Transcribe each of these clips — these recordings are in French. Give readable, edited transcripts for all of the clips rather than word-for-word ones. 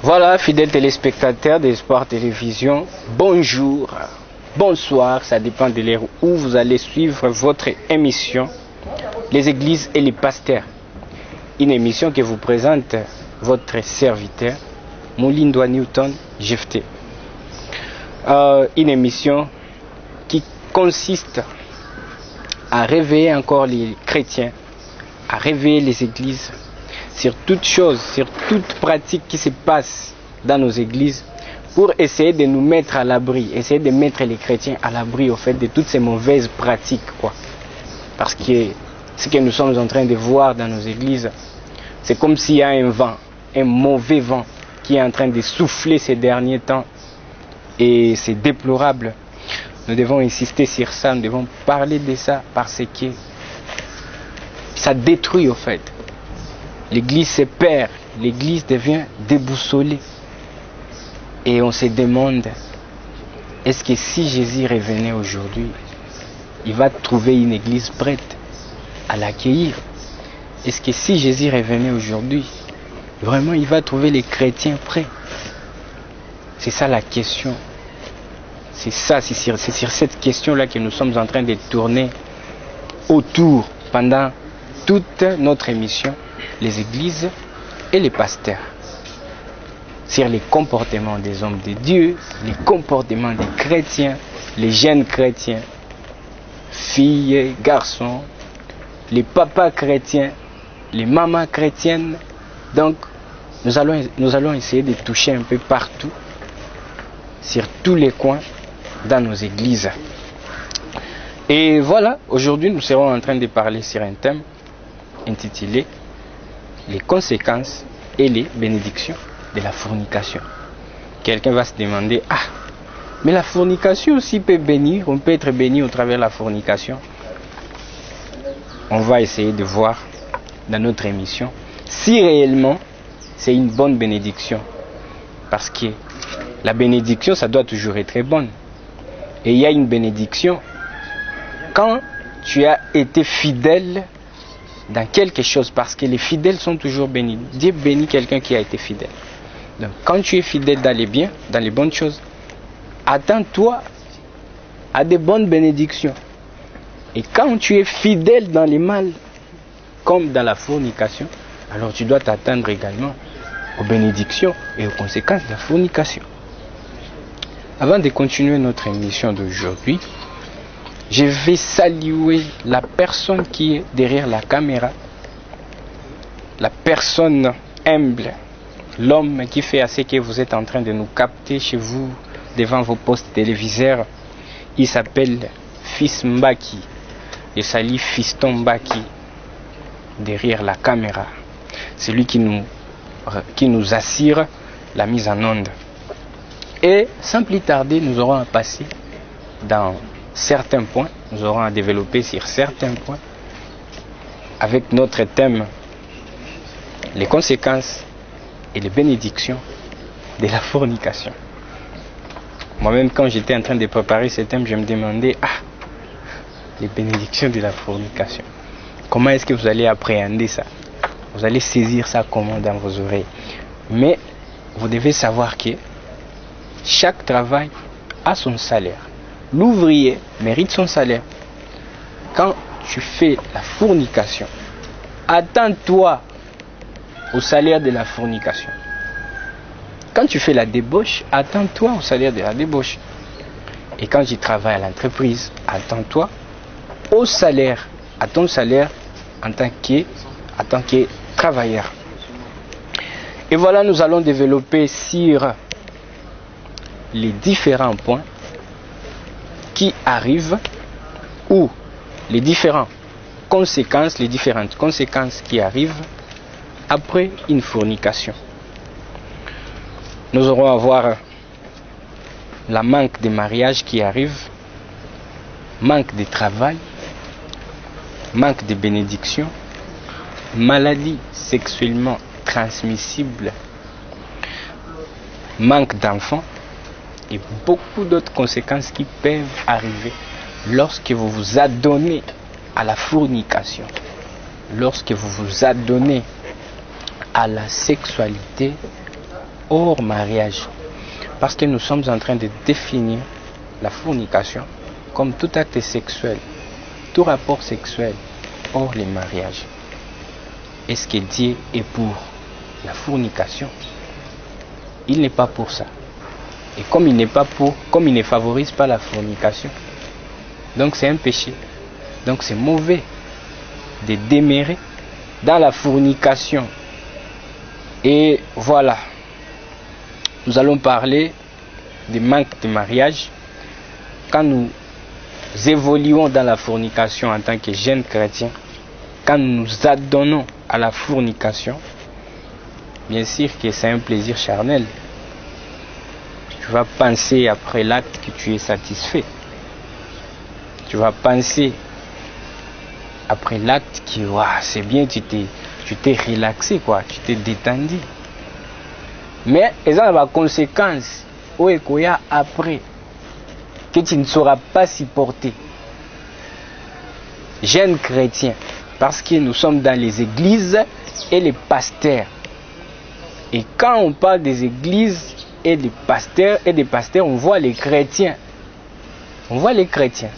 Voilà, fidèles téléspectateurs d'Espoir Télévision, bonjour, bonsoir, ça dépend de l'heure où vous allez suivre votre émission, les églises et les pasteurs. Une émission que vous présente votre serviteur, Moulindoa Newton Jefté. Une émission qui consiste à réveiller encore les chrétiens, à réveiller les églises, sur toute chose, sur toute pratique qui se passe dans nos églises, pour essayer de nous mettre à l'abri, essayer de mettre les chrétiens à l'abri au fait de toutes ces mauvaises pratiques, quoi. Parce que ce que nous sommes en train de voir dans nos églises, c'est comme s'il y a un vent, un mauvais vent qui est en train de souffler ces derniers temps, et c'est déplorable. Nous devons insister sur ça, nous devons parler de ça, parce que ça détruit au fait. L'église se perd, l'église devient déboussolée. Et on se demande, est-ce que si Jésus revenait aujourd'hui, il va trouver une église prête à l'accueillir? Est-ce que si Jésus revenait aujourd'hui, vraiment il va trouver les chrétiens prêts? C'est ça la question. C'est sur cette question-là que nous sommes en train de tourner autour pendant toute notre émission, les églises et les pasteurs, sur les comportements des hommes de Dieu, les comportements des chrétiens, les jeunes chrétiens, filles, garçons, les papas chrétiens, les mamans chrétiennes. Donc, nous allons essayer de toucher un peu partout, sur tous les coins, dans nos églises. Et voilà, aujourd'hui nous serons en train de parler sur un thème intitulé les conséquences et les bénédictions de la fornication. Quelqu'un va se demander, mais la fornication aussi peut bénir, on peut être béni au travers de la fornication. On va essayer de voir dans notre émission si réellement c'est une bonne bénédiction. Parce que la bénédiction, ça doit toujours être bonne. Et il y a une bénédiction quand tu as été fidèle dans quelque chose, parce que les fidèles sont toujours bénis. Dieu bénit quelqu'un qui a été fidèle. Donc quand tu es fidèle dans les biens, dans les bonnes choses, attends-toi à des bonnes bénédictions. Et quand tu es fidèle dans les mal, comme dans la fornication, alors tu dois t'attendre également aux bénédictions et aux conséquences de la fornication. Avant de continuer notre émission d'aujourd'hui, je vais saluer la personne qui est derrière la caméra, la personne humble, l'homme qui fait à ce que vous êtes en train de nous capter chez vous, devant vos postes téléviseurs. Il s'appelle Fils Mbaki. Je salue Fiston Mbaki, derrière la caméra. C'est lui qui nous assure la mise en onde. Et sans plus tarder, nous aurons à passer dans certains points, nous aurons à développer sur certains points avec notre thème, les conséquences et les bénédictions de la fornication. Moi-même, quand j'étais en train de préparer ce thème, je me demandais, les bénédictions de la fornication. Comment est-ce que vous allez appréhender ça? Vous allez saisir ça comment dans vos oreilles? Mais vous devez savoir que chaque travail a son salaire. L'ouvrier mérite son salaire. Quand tu fais la fornication, attends-toi au salaire de la fornication. Quand tu fais la débauche, attends-toi au salaire de la débauche. Et quand tu travailles à l'entreprise, attends-toi au salaire, à ton salaire en tant que travailleur. Et voilà, nous allons développer sur les différents points qui arrivent, ou les différentes conséquences qui arrivent après une fornication. Nous aurons à voir la manque de mariage qui arrive, manque de travail, manque de bénédiction, maladie sexuellement transmissible, manque d'enfants, et beaucoup d'autres conséquences qui peuvent arriver lorsque vous vous adonnez à la fornication, lorsque vous vous adonnez à la sexualité hors mariage. Parce que nous sommes en train de définir la fornication comme tout acte sexuel, tout rapport sexuel hors les mariages. Est-ce que Dieu est pour la fornication? Il n'est pas pour ça. Et comme il n'est pas pour, comme il ne favorise pas la fornication, donc c'est un péché. Donc c'est mauvais de demeurer dans la fornication. Et voilà, nous allons parler du manque de mariage. Quand nous évoluons dans la fornication en tant que jeunes chrétiens, quand nous nous adonnons à la fornication, bien sûr que c'est un plaisir charnel. Tu vas penser après l'acte que tu es satisfait. Tu vas penser après l'acte que c'est bien, tu t'es relaxé, quoi, tu t'es détendu. Mais il y a des conséquences après que tu ne sauras pas supporter. Jeunes chrétiens, parce que nous sommes dans les églises et les pasteurs. Et quand on parle des églises et des pasteurs, on voit les chrétiens. On voit les chrétiens.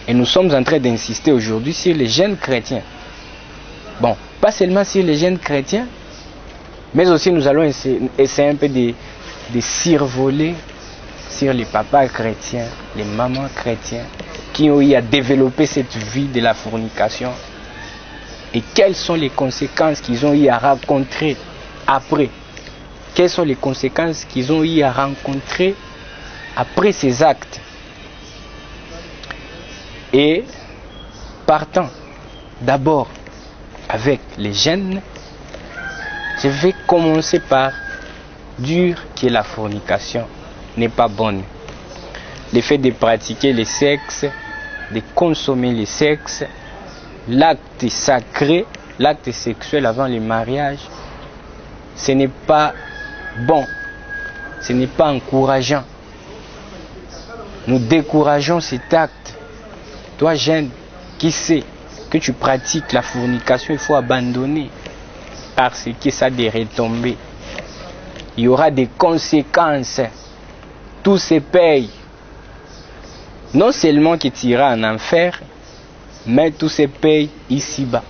Et nous sommes en train d'insister aujourd'hui sur les jeunes chrétiens. Bon, pas seulement sur les jeunes chrétiens, mais aussi nous allons essayer un peu de survoler sur les papas chrétiens, les mamans chrétiens qui ont eu à développer cette vie de la fornication et quelles sont les conséquences qu'ils ont eu à rencontrer après. Quelles sont les conséquences qu'ils ont eu à rencontrer après ces actes. Et partant d'abord avec les jeunes, je vais commencer par dire que la fornication n'est pas bonne. Le fait de pratiquer le sexe, de consommer le sexe, l'acte sacré, l'acte sexuel avant le mariage, ce n'est pas bon, ce n'est pas encourageant. Nous décourageons cet acte. Toi jeune, qui sait que tu pratiques la fornication, il faut abandonner parce que ça a des retombées. Il y aura des conséquences. Tout se paye. Non seulement que tu iras en enfer, mais tout se paye ici-bas,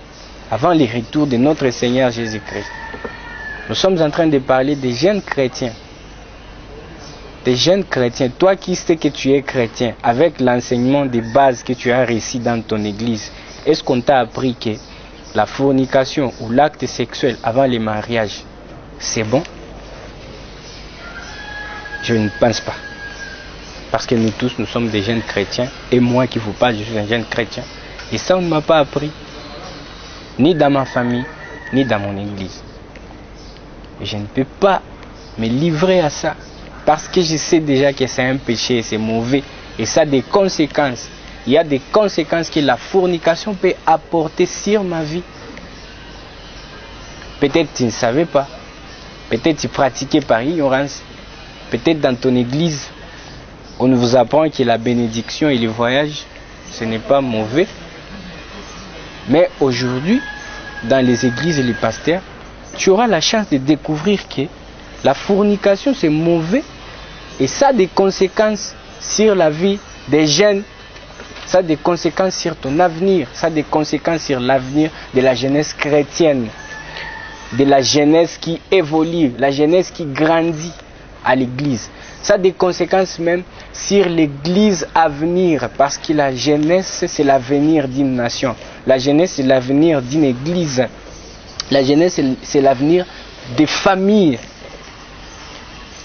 avant le retour de notre Seigneur Jésus-Christ. Nous sommes en train de parler des jeunes chrétiens. Des jeunes chrétiens, toi qui sais que tu es chrétien, avec l'enseignement de base que tu as reçu dans ton église, est-ce qu'on t'a appris que la fornication ou l'acte sexuel avant le mariage, c'est bon? Je ne pense pas. Parce que nous tous, nous sommes des jeunes chrétiens, et moi qui vous parle, je suis un jeune chrétien. Et ça, on ne m'a pas appris, ni dans ma famille, ni dans mon église. Et je ne peux pas me livrer à ça. Parce que je sais déjà que c'est un péché, c'est mauvais. Et ça a des conséquences. Il y a des conséquences que la fornication peut apporter sur ma vie. Peut-être tu ne savais pas. Peut-être tu pratiquais par ignorance. Peut-être dans ton église, on vous apprend que la bénédiction et le voyage, ce n'est pas mauvais. Mais aujourd'hui, dans les églises et les pasteurs, tu auras la chance de découvrir que la fornication, c'est mauvais et ça a des conséquences sur la vie des jeunes, ça a des conséquences sur ton avenir, ça a des conséquences sur l'avenir de la jeunesse chrétienne, de la jeunesse qui évolue, la jeunesse qui grandit à l'église. Ça a des conséquences même sur l'église à venir, parce que la jeunesse, c'est l'avenir d'une nation. La jeunesse, c'est l'avenir d'une église. La jeunesse, c'est l'avenir des familles.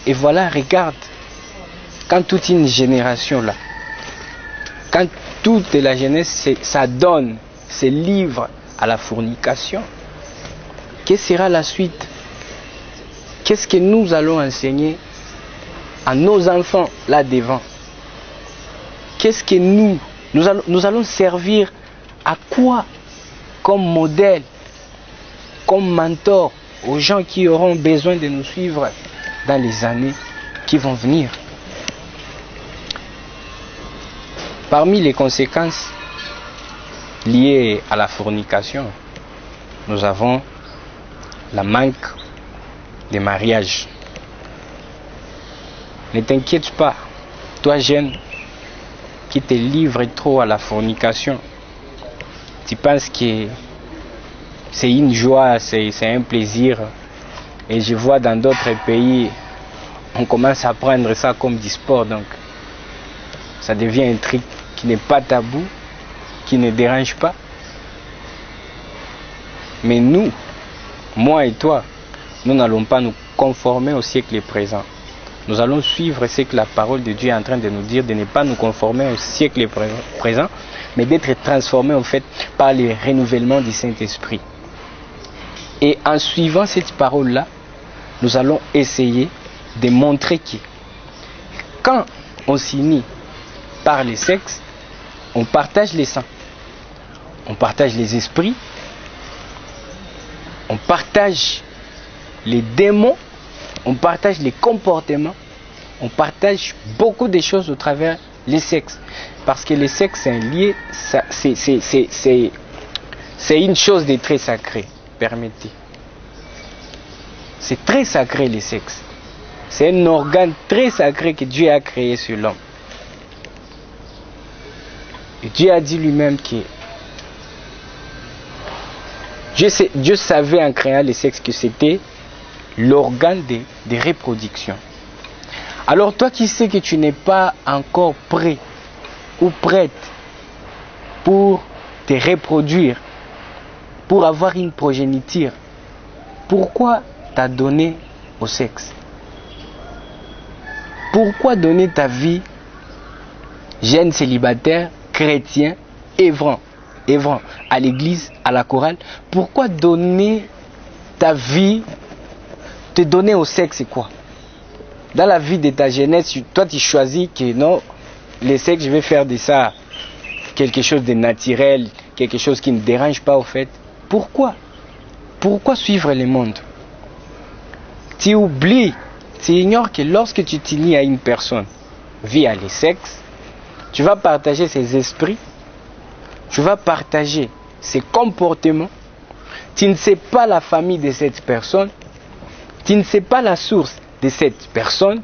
Et voilà, regarde, quand toute une génération là, quand toute la jeunesse s'adonne, se livre à la fornication, quelle sera la suite? Qu'est-ce que nous allons enseigner à nos enfants là devant? Qu'est-ce que nous allons servir à quoi comme modèle, comme mentor aux gens qui auront besoin de nous suivre dans les années qui vont venir? Parmi les conséquences liées à la fornication, nous avons la manque des mariages. Ne t'inquiète pas, toi jeune qui te livre trop à la fornication, tu penses que c'est une joie, c'est un plaisir. Et je vois dans d'autres pays, on commence à prendre ça comme du sport. Donc, ça devient un truc qui n'est pas tabou, qui ne dérange pas. Mais nous, moi et toi, nous n'allons pas nous conformer au siècle présent. Nous allons suivre ce que la parole de Dieu est en train de nous dire, de ne pas nous conformer au siècle présent, mais d'être transformés en fait par le renouvellement du Saint-Esprit. Et en suivant cette parole-là, nous allons essayer de montrer que quand on s'unit par le sexe, on partage les sangs, on partage les esprits, on partage les démons, on partage les comportements, on partage beaucoup de choses au travers les sexes. Parce que le sexe est lié, c'est une chose de très sacrée, permettez. C'est très sacré le sexe. C'est un organe très sacré que Dieu a créé sur l'homme. Et Dieu a dit lui-même que Dieu savait en créant le sexe que c'était l'organe de reproduction. Alors toi qui sais que tu n'es pas encore prêt ou prête pour te reproduire, pour avoir une progéniture, pourquoi t'as donné au sexe? Pourquoi donner ta vie, jeune célibataire, chrétien, œuvrant à l'église, à la chorale? Pourquoi donner ta vie, te donner au sexe, c'est quoi? Dans la vie de ta jeunesse, toi tu choisis que non, le sexe, je vais faire de ça quelque chose de naturel, quelque chose qui ne dérange pas au fait. Pourquoi? Pourquoi suivre le monde? Tu oublies, tu ignores que lorsque tu t'unis à une personne via le sexe, tu vas partager ses esprits, tu vas partager ses comportements, tu ne sais pas la famille de cette personne, tu ne sais pas la source de cette personne,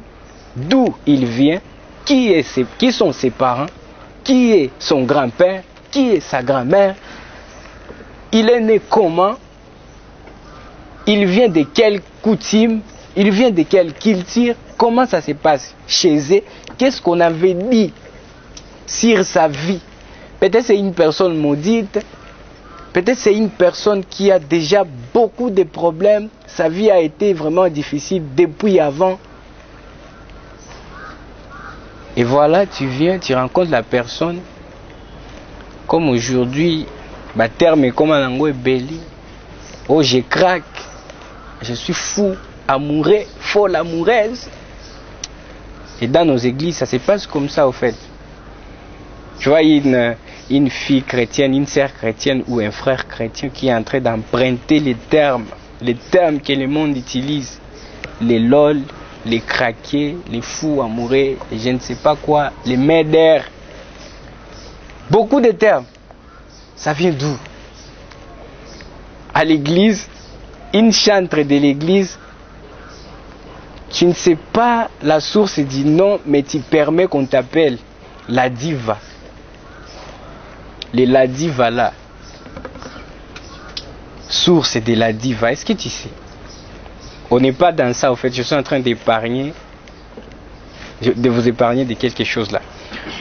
d'où il vient, qui sont ses parents, qui est son grand-père, qui est sa grand-mère, il est né comment, il vient de quelle coutume, il vient de quelle culture, comment ça se passe chez eux, qu'est-ce qu'on avait dit sur sa vie. Peut-être c'est une personne maudite, peut-être c'est une personne qui a déjà beaucoup de problèmes, sa vie a été vraiment difficile depuis avant. Et voilà, tu viens, tu rencontres la personne, comme aujourd'hui, ma terme est comme un ango belli. Oh, je craque, je suis fou, amoureux, folle amoureuse. Et dans nos églises, ça se passe comme ça, au fait. Tu vois, une fille chrétienne, une sœur chrétienne ou un frère chrétien qui est en train d'emprunter les termes que le monde utilise, les lol, les craqués, les fous amoureux, et je ne sais pas quoi, les médères. Beaucoup de termes. Ça vient d'où? À l'église, une chantre de l'église, tu ne sais pas la source du nom, mais tu permets qu'on t'appelle la diva. La diva là. Source de la diva, est-ce que tu sais? On n'est pas dans ça, en fait. Je suis en train de vous épargner de quelque chose là.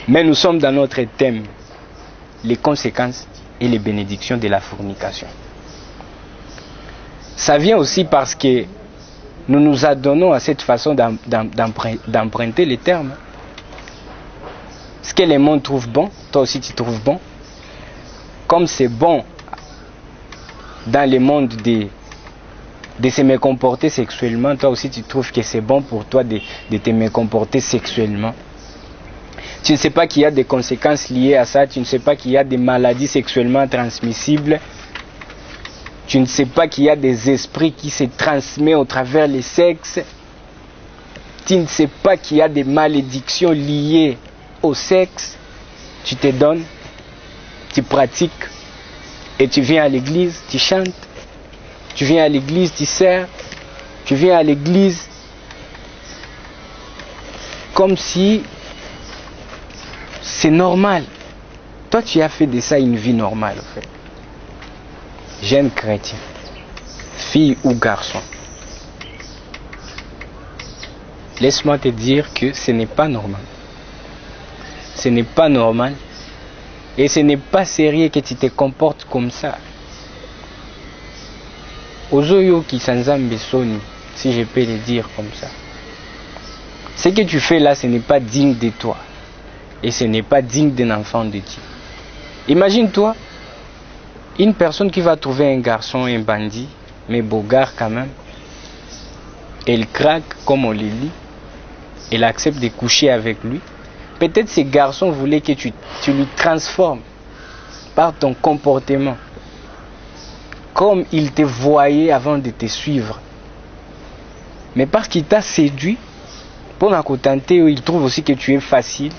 Mais nous sommes dans notre thème, les conséquences et les bénédictions de la fornication. Ça vient aussi parce que nous nous adonnons à cette façon d'emprunter les termes. Ce que le monde trouve bon, toi aussi tu trouves bon. Comme c'est bon dans le monde de se me comporter sexuellement, toi aussi tu trouves que c'est bon pour toi de te me comporter sexuellement. Tu ne sais pas qu'il y a des conséquences liées à ça, tu ne sais pas qu'il y a des maladies sexuellement transmissibles, tu ne sais pas qu'il y a des esprits qui se transmettent au travers les sexes, tu ne sais pas qu'il y a des malédictions liées au sexe. Tu te donnes, tu pratiques et tu viens à l'église, tu chantes, tu viens à l'église, tu sers, Tu viens à l'église comme si c'est normal. Toi, tu as fait de ça une vie normale, en fait. Jeune chrétien, fille ou garçon. Laisse-moi te dire que ce n'est pas normal. Ce n'est pas normal. Et ce n'est pas sérieux que tu te comportes comme ça. Ozoyo qui sanzambe soni, si je peux le dire comme ça. Ce que tu fais là, ce n'est pas digne de toi. Et ce n'est pas digne d'un enfant de Dieu. Imagine-toi, une personne qui va trouver un garçon, un bandit, mais bogard quand même. Elle craque comme on le lit. Elle accepte de coucher avec lui. Peut-être ce garçon voulait que tu lui transformes par ton comportement. Comme il te voyait avant de te suivre. Mais parce qu'il t'a séduit, pour la contenter, il trouve aussi que tu es facile.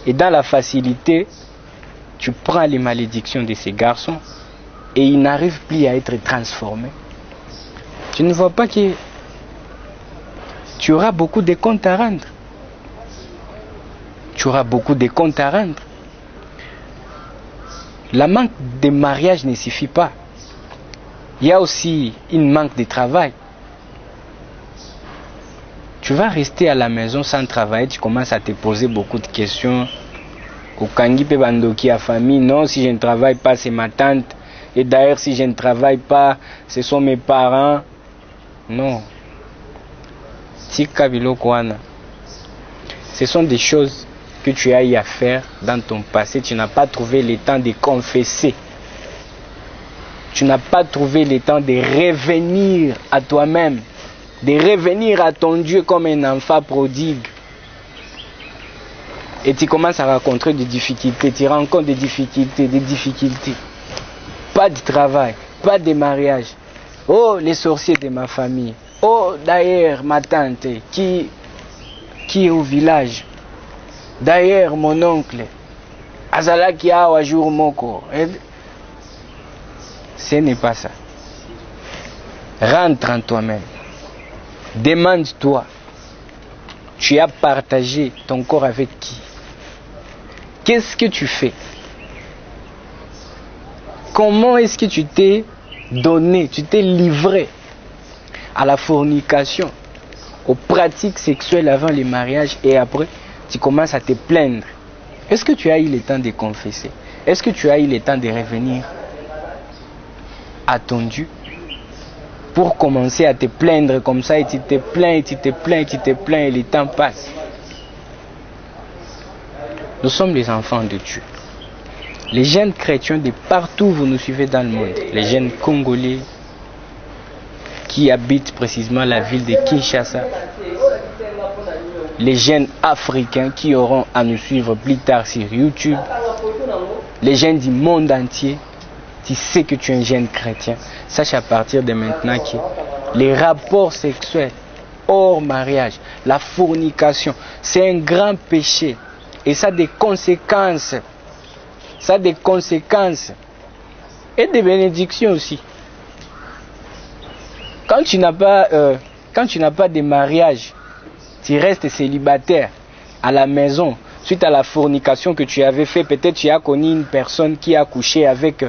Et dans la facilité, tu prends les malédictions de ces garçons et ils n'arrivent plus à être transformés. Tu ne vois pas que tu auras beaucoup de comptes à rendre. Tu auras beaucoup de comptes à rendre. La manque de mariage ne suffit pas. Il y a aussi une manque de travail. Tu vas rester à la maison sans travailler, tu commences à te poser beaucoup de questions. Au Kangi pe bandoki à famille, non, si je ne travaille pas, c'est ma tante. Et d'ailleurs, si je ne travaille pas, ce sont mes parents. Non. Tika biloko wana. Ce sont des choses que tu as eu à faire dans ton passé. Tu n'as pas trouvé le temps de confesser. Tu n'as pas trouvé le temps de revenir à toi-même. De revenir à ton Dieu comme un enfant prodigue. Et tu commences à rencontrer des difficultés. Tu rencontres des difficultés. Pas de travail, pas de mariage. Oh, les sorciers de ma famille. Oh, d'ailleurs, ma tante qui est au village. D'ailleurs, mon oncle. Azalaki awa jour moko. Ce n'est pas ça. Rentre en toi-même. Demande-toi. Tu as partagé ton corps avec qui? Qu'est-ce que tu fais? Comment est-ce que tu t'es donné, tu t'es livré à la fornication, aux pratiques sexuelles avant le mariage et après, tu commences à te plaindre? Est-ce que tu as eu le temps de confesser? Est-ce que tu as eu le temps de revenir à ton Dieu pour commencer à te plaindre comme ça et tu te plains, et tu te plains, et tu te plains et le temps passe? Nous sommes les enfants de Dieu. Les jeunes chrétiens de partout où vous nous suivez dans le monde, les jeunes congolais qui habitent précisément la ville de Kinshasa, les jeunes africains qui auront à nous suivre plus tard sur YouTube, les jeunes du monde entier, tu sais que tu es un jeune chrétien. Sache à partir de maintenant que les rapports sexuels hors mariage, la fornication, c'est un grand péché et ça a des conséquences. Ça a des conséquences et des bénédictions aussi. Quand tu n'as pas de mariage, tu restes célibataire à la maison suite à la fornication que tu avais fait. Peut-être tu as connu une personne qui a couché avec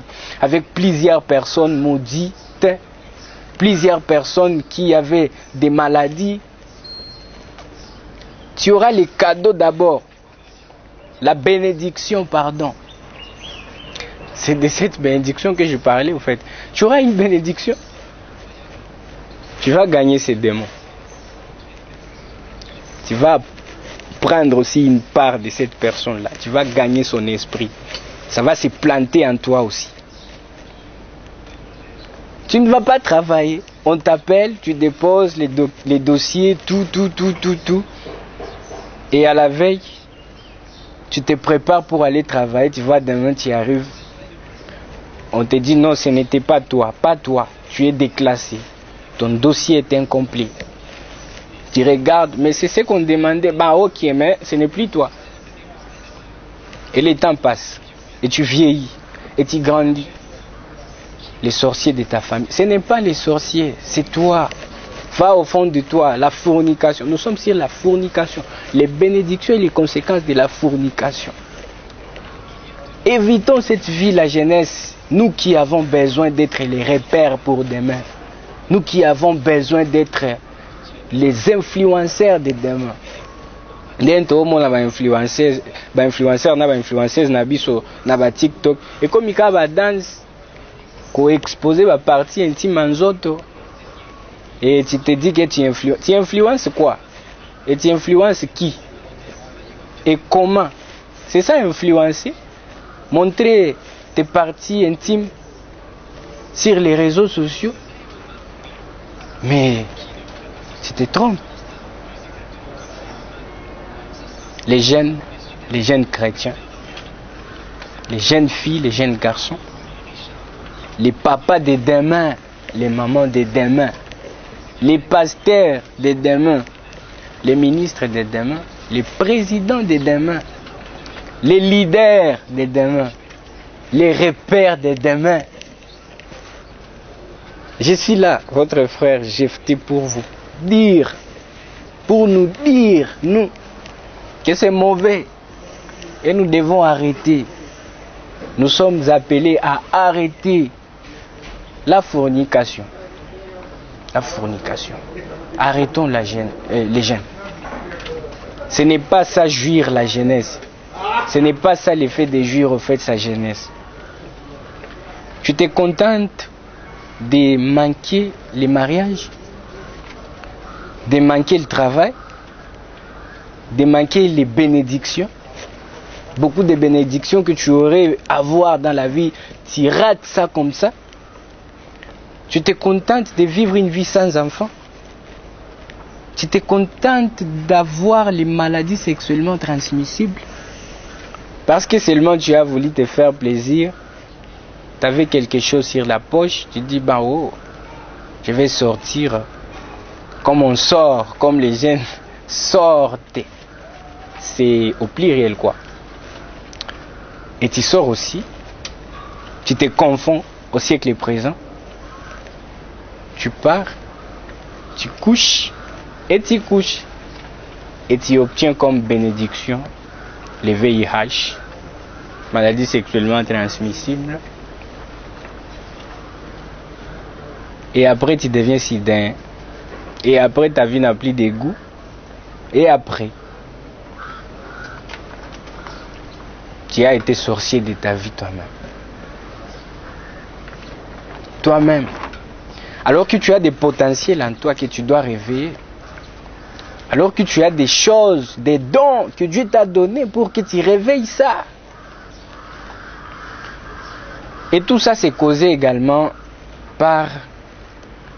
plusieurs personnes maudites, plusieurs personnes qui avaient des maladies. Tu auras les cadeaux d'abord, la bénédiction, pardon. C'est de cette bénédiction que je parlais, en fait. Tu auras une bénédiction. Tu vas gagner ces démons. Tu vas prendre aussi une part de cette personne-là. Tu vas gagner son esprit. Ça va se planter en toi aussi. Tu ne vas pas travailler. On t'appelle, tu déposes les dossiers, tout. Et à la veille, tu te prépares pour aller travailler. Tu vois, demain, tu arrives. On te dit non, ce n'était pas toi, tu es déclassé, ton dossier est incomplet. Tu regardes, mais c'est ce qu'on demandait, bah ok, mais ce n'est plus toi. Et le temps passe, et tu vieillis, et tu grandis. Les sorciers de ta famille, ce n'est pas les sorciers, c'est toi. Va au fond de toi, la fornication. Nous sommes sur la fornication, les bénédictions et les conséquences de la fornication. Évitons cette vie, la jeunesse, nous qui avons besoin d'être les repères pour demain. Nous qui avons besoin d'être les influenceurs de demain. Dentro mon ba influenceurs na ba influenceuses na biso na ba TikTok et comme il ba dance ko exposer ba partie intime nzoto et tu te dis que tu influences quoi et tu influences qui et comment? C'est ça influencer, montrer tes parties intimes sur les réseaux sociaux, mais tu te trompes. Les jeunes chrétiens, les jeunes filles, les jeunes garçons, les papas de demain, les mamans de demain, les pasteurs de demain, les ministres de demain, les présidents de demain, les leaders de demain, les repères de demain. Je suis là, votre frère Jephté, pour vous dire, pour nous dire, nous, que c'est mauvais et nous devons arrêter. Nous sommes appelés à arrêter la fornication. La fornication. Arrêtons les jeunes. Ce n'est pas ça jouir la jeunesse. Ce n'est pas ça l'effet de jouir au fait de sa jeunesse. Tu te contentes de manquer les mariages, de manquer le travail, de manquer les bénédictions. Beaucoup de bénédictions que tu aurais à avoir dans la vie, tu rates ça comme ça. Tu te contentes de vivre une vie sans enfant. Tu te contentes d'avoir les maladies sexuellement transmissibles. Parce que seulement tu as voulu te faire plaisir. Tu avais quelque chose sur la poche. Tu dis, bah oh, je vais sortir comme on sort, comme les jeunes sortent. C'est au pluriel quoi. Et tu sors aussi. Tu te confonds au siècle présent. Tu pars, tu couches, et tu couches. Et tu obtiens comme bénédiction les VIH, maladies sexuellement transmissibles. Et après tu deviens sidin. Et après ta vie n'a plus de goût. Et après, tu as été sorcier de ta vie toi-même. Toi-même. Alors que tu as des potentiels en toi que tu dois réveiller. Alors que tu as des choses, des dons que Dieu t'a donnés pour que tu réveilles ça. Et tout ça c'est causé également par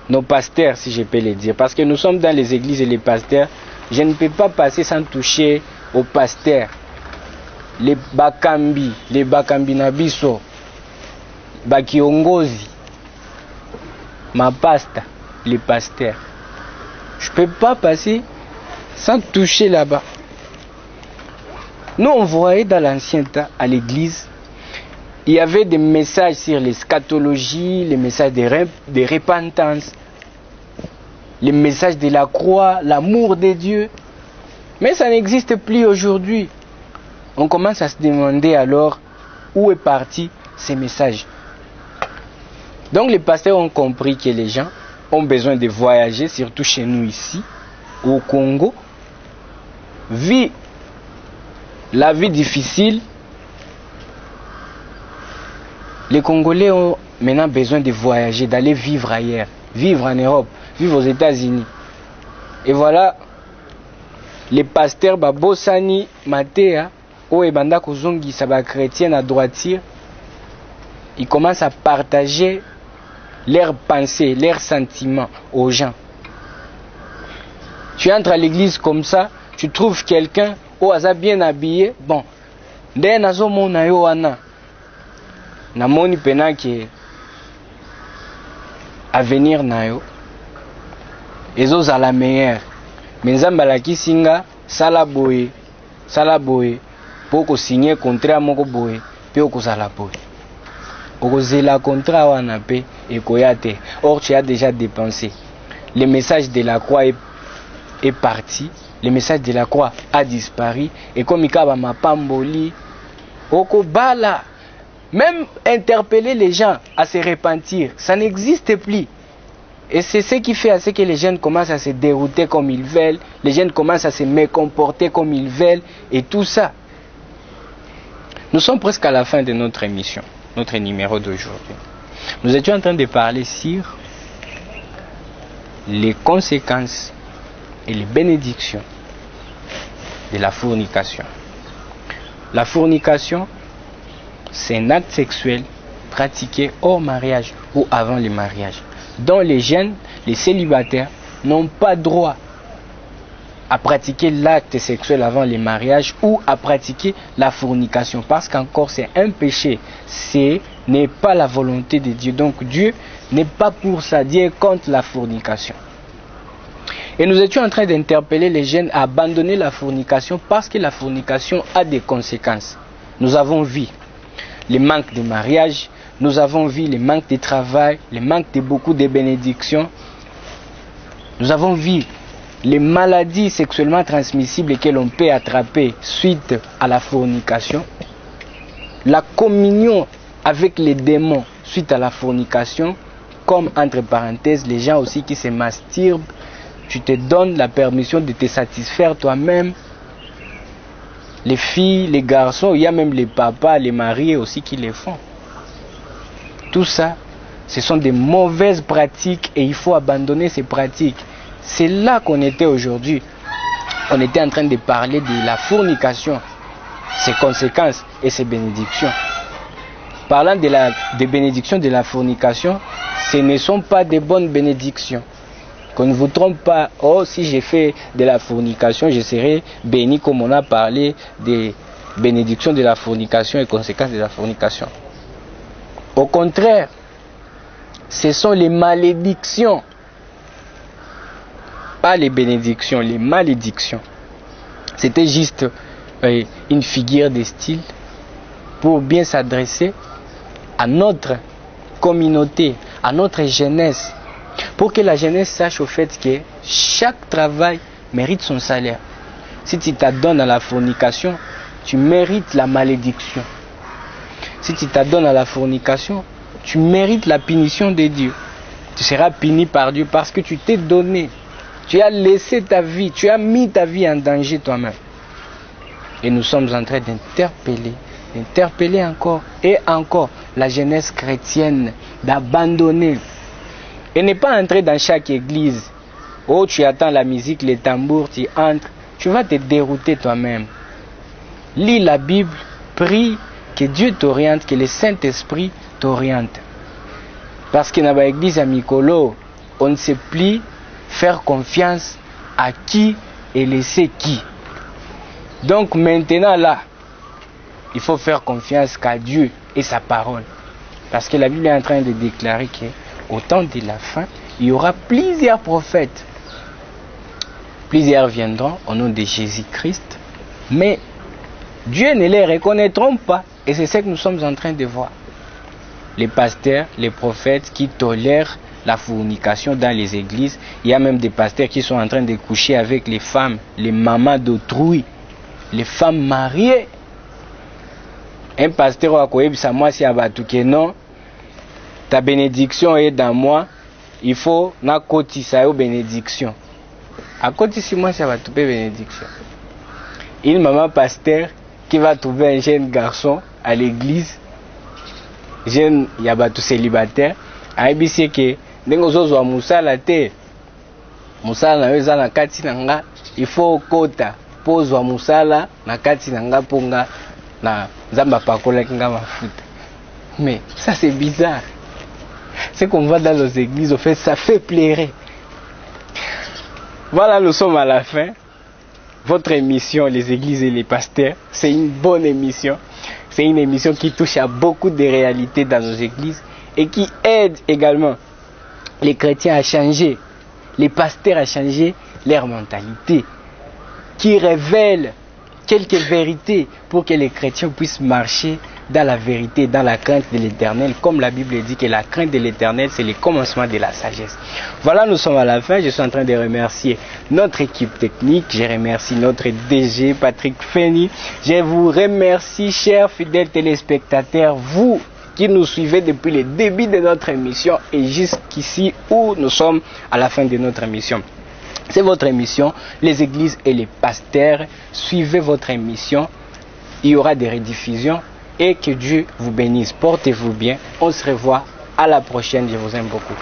nos pasteurs, si je peux le dire. Parce que nous sommes dans les églises et les pasteurs. Je ne peux pas passer sans toucher aux pasteurs. Les Bakambi Nabiso, Bakiongozi, ma pasta, les pasteurs. Je ne peux pas passer sans toucher là-bas. Nous, on voyait dans l'ancien temps, à l'église, il y avait des messages sur l'eschatologie, les messages de repentance, les messages de la croix, l'amour de Dieu. Mais ça n'existe plus aujourd'hui. On commence à se demander alors où est parti ces messages. Donc les pasteurs ont compris que les gens ont besoin de voyager, surtout chez nous ici, au Congo. La vie difficile. Les Congolais ont maintenant besoin de voyager, d'aller vivre ailleurs, vivre en Europe, vivre aux États-Unis. Et voilà, les pasteurs Babosani, Matea, Oebanda Kozongi, Saba chrétienne à droitier, ils commencent à partager leurs pensées, leurs sentiments aux gens. Tu entres à l'église comme ça, tu trouves quelqu'un, oh, ça bien habillé, bon, dès nazo mona yo wana, namoni pena ke avenir na yo, ezo za la meilleure, mais nzamba la kisinga, sala boye, pour signer contrat moko boye, pe okozala boye. Okozela contrat wana pe ekoya te. Or tu as déjà dépensé. le message de la croix est parti, le message de la croix a disparu, et comme Ikaba Mapamboli, Okobala, même interpeller les gens à se repentir, ça n'existe plus. Et c'est ce qui fait à ce que les jeunes commencent à se dérouter comme ils veulent, les jeunes commencent à se mécomporter comme ils veulent, et tout ça. Nous sommes presque à la fin de notre émission, notre numéro d'aujourd'hui. Nous étions en train de parler sur les conséquences et les bénédictions de la fornication. La fornication, c'est un acte sexuel pratiqué hors mariage ou avant le mariage, dont les jeunes, les célibataires, n'ont pas droit à pratiquer l'acte sexuel avant le mariage ou à pratiquer la fornication, parce qu'encore c'est un péché, ce n'est pas la volonté de Dieu. Donc Dieu n'est pas pour ça, Dieu est contre la fornication. Et nous étions en train d'interpeller les jeunes à abandonner la fornication parce que la fornication a des conséquences. Nous avons vu le manque de mariage, nous avons vu le manque de travail, le manque de beaucoup de bénédictions. Nous avons vu les maladies sexuellement transmissibles que l'on peut attraper suite à la fornication. La communion avec les démons suite à la fornication, comme entre parenthèses, les gens aussi qui se masturbent, tu te donnes la permission de te satisfaire toi-même. Les filles, les garçons, il y a même les papas, les mariés aussi qui les font. Tout ça, ce sont des mauvaises pratiques et il faut abandonner ces pratiques. C'est là qu'on était aujourd'hui. On était en train de parler de la fornication, ses conséquences et ses bénédictions. Parlant des bénédictions de la fornication, ce ne sont pas des bonnes bénédictions. Qu'on ne vous trompe pas, oh, si j'ai fait de la fornication, je serai béni, comme on a parlé des bénédictions de la fornication et conséquences de la fornication. Au contraire, ce sont les malédictions, pas les bénédictions, les malédictions. C'était juste une figure de style pour bien s'adresser à notre communauté, à notre jeunesse, pour que la jeunesse sache au fait que chaque travail mérite son salaire. Si tu t'adonnes à la fornication, tu mérites la malédiction. Si tu t'adonnes à la fornication, tu mérites la punition de Dieu. Tu seras puni par Dieu parce que tu t'es donné. Tu as laissé ta vie, tu as mis ta vie en danger toi-même. Et nous sommes en train d'interpeller encore et encore la jeunesse chrétienne d'abandonner. Et ne pas entrer dans chaque église. Oh, tu attends la musique, les tambours, tu entres. Tu vas te dérouter toi-même. Lis la Bible, prie que Dieu t'oriente, que le Saint-Esprit t'oriente. Parce que dans l'église à Mikolo, on ne sait plus faire confiance à qui et laisser qui. Donc maintenant là, il faut faire confiance qu'à Dieu et sa parole. Parce que la Bible est en train de déclarer que au temps de la fin, il y aura plusieurs prophètes. Plusieurs viendront au nom de Jésus-Christ, mais Dieu ne les reconnaîtront pas. Et c'est ce que nous sommes en train de voir. Les pasteurs, les prophètes qui tolèrent la fornication dans les églises. Il y a même des pasteurs qui sont en train de coucher avec les femmes, les mamans d'autrui, les femmes mariées. Un pasteur a dit à moi si abatuke non, ta bénédiction est dans moi, il faut na koti sa yo bénédiction. À côté si moi ça va trouver bénédiction. Une maman pasteur qui va trouver un jeune garçon à l'église, jeune yabatu célibataire, a dit que nengozo zo musala te. Musala na yo na kati nanga, il faut kota pozwa musala na kati nanga ponga na zamba pakola kinga mafuta. Mais ça c'est bizarre. C'est qu'on va dans nos églises, au fait, ça fait pleurer. Voilà, nous sommes à la fin. Votre émission, les églises et les pasteurs, c'est une bonne émission. C'est une émission qui touche à beaucoup de réalités dans nos églises et qui aide également les chrétiens à changer, les pasteurs à changer leur mentalité, qui révèle quelques vérités pour que les chrétiens puissent marcher dans la vérité, dans la crainte de l'Éternel, comme la Bible dit que la crainte de l'Éternel, c'est le commencement de la sagesse. Voilà, nous sommes à la fin. Je suis en train de remercier notre équipe technique. Je remercie notre DG, Patrick Feni. Je vous remercie, chers fidèles téléspectateurs, vous qui nous suivez depuis le début de notre émission et jusqu'ici où nous sommes à la fin de notre émission. C'est votre émission, les églises et les pasteurs. Suivez votre émission. Il y aura des rediffusions et que Dieu vous bénisse. Portez-vous bien. On se revoit à la prochaine. Je vous aime beaucoup.